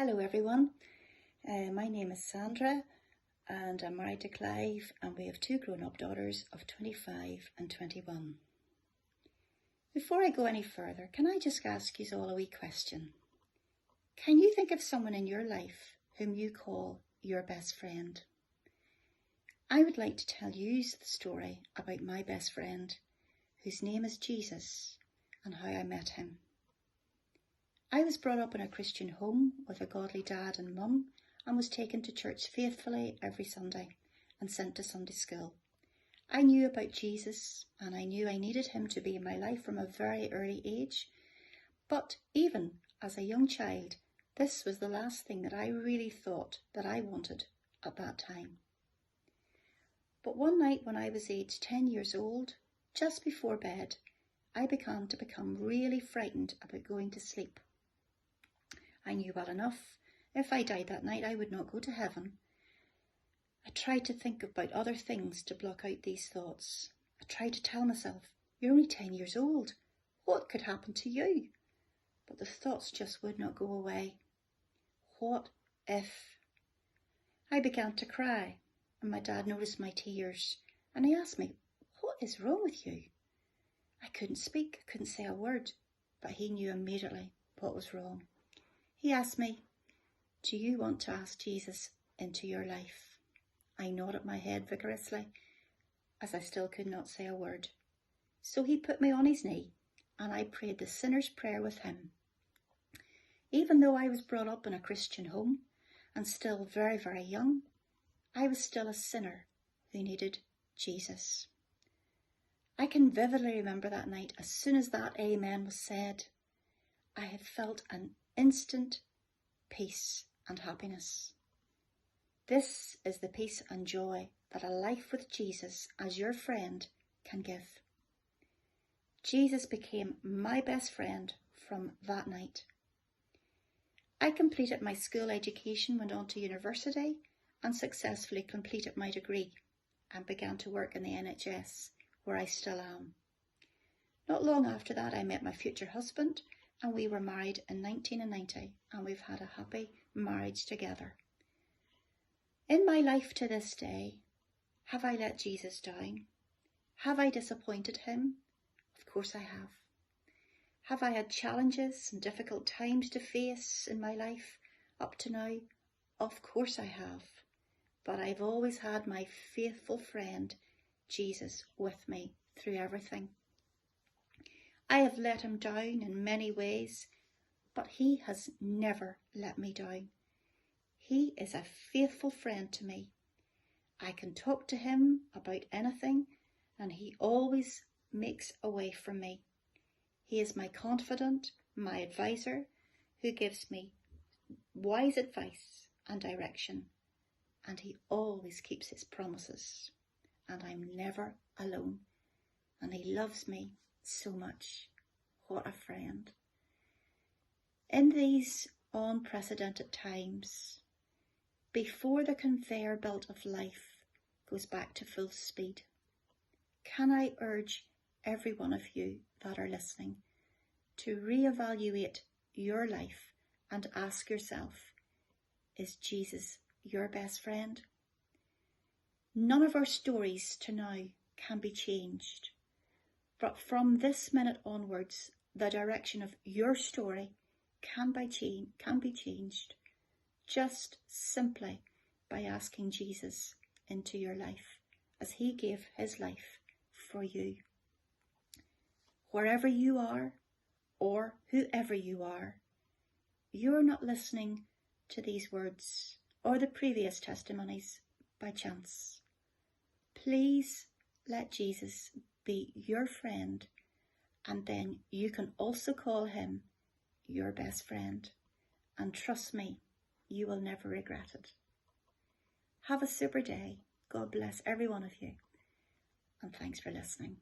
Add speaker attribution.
Speaker 1: Hello everyone, my name is Sandra and I'm married to Clive, and we have two grown-up daughters of 25 and 21. Before I go any further, can I just ask you all a wee question? Can you think of someone in your life whom you call your best friend? I would like to tell you the story about my best friend, whose name is Jesus, and how I met him. I was brought up in a Christian home with a godly dad and mum, and was taken to church faithfully every Sunday and sent to Sunday school. I knew about Jesus, and I knew I needed him to be in my life from a very early age. But even as a young child, this was the last thing that I really thought that I wanted at that time. But one night when I was aged 10 years old, just before bed, I began to become really frightened about going to sleep. I knew well enough, if I died that night, I would not go to heaven. I tried to think about other things to block out these thoughts. I tried to tell myself, you're only 10 years old. What could happen to you? But the thoughts just would not go away. What if? I began to cry, and my dad noticed my tears, and he asked me, what is wrong with you? I couldn't speak, I couldn't say a word, but he knew immediately what was wrong. He asked me, do you want to ask Jesus into your life? I nodded my head vigorously, as I still could not say a word. So he put me on his knee, and I prayed the sinner's prayer with him. Even though I was brought up in a Christian home, and still very, very young, I was still a sinner who needed Jesus. I can vividly remember that night, as soon as that amen was said, I had felt an instant peace and happiness. This is the peace and joy that a life with Jesus as your friend can give. Jesus became my best friend from that night. I completed my school education, went on to university, and successfully completed my degree and began to work in the NHS, where I still am. Not long after that, I met my future husband, and we were married in 1990, and we've had a happy marriage together. In my life to this day, have I let Jesus down? Have I disappointed him? Of course I have. Have I had challenges and difficult times to face in my life up to now? Of course I have. But I've always had my faithful friend, Jesus, with me through everything. I have let him down in many ways, but he has never let me down. He is a faithful friend to me. I can talk to him about anything, and he always makes a way for me. He is my confidant, my advisor, who gives me wise advice and direction, and he always keeps his promises, and I'm never alone, and he loves me so much. What a friend. In these unprecedented times, before the conveyor belt of life goes back to full speed, can I urge every one of you that are listening to reevaluate your life and ask yourself, is Jesus your best friend? None of our stories to now can be changed, but from this minute onwards, the direction of your story can be changed just simply by asking Jesus into your life, as he gave his life for you. Wherever you are, or whoever you are, you're not listening to these words or the previous testimonies by chance. Please let Jesus be your friend, and then you can also call him your best friend. And trust me, you will never regret it. Have a super day. God bless every one of you, and thanks for listening.